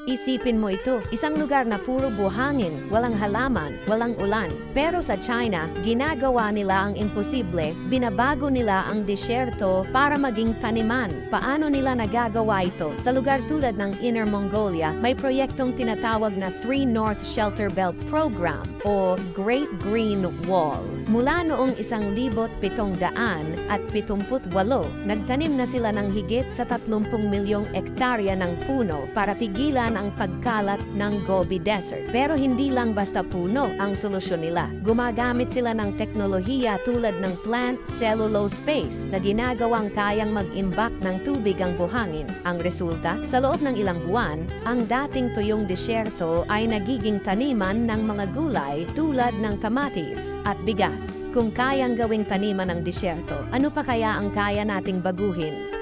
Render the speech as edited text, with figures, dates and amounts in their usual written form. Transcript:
Isipin mo ito, isang lugar na puro buhangin, walang halaman, walang ulan. Pero sa China, ginagawa nila ang imposible, binabago nila ang disyerto para maging taniman. Paano nila nagagawa ito? Sa lugar tulad ng Inner Mongolia, may proyektong tinatawag na 3 North Shelter Belt Program o Great Green Wall. Mula noong 1778, nagtanim na sila ng higit sa 30 milyong ektarya ng puno para pigilan ang pagkalat ng Gobi Desert. Pero hindi lang basta puno ang solusyon nila. Gumagamit sila ng teknolohiya tulad ng plant cellulose paste na ginagawang kayang mag-imbak ng tubig ang buhangin. Ang resulta, sa loob ng ilang buwan, ang dating tuyong disyerto ay nagiging taniman ng mga gulay tulad ng kamatis at bigas. Kung kayang gawing taniman ng disyerto, ano pa kaya ang kaya nating baguhin?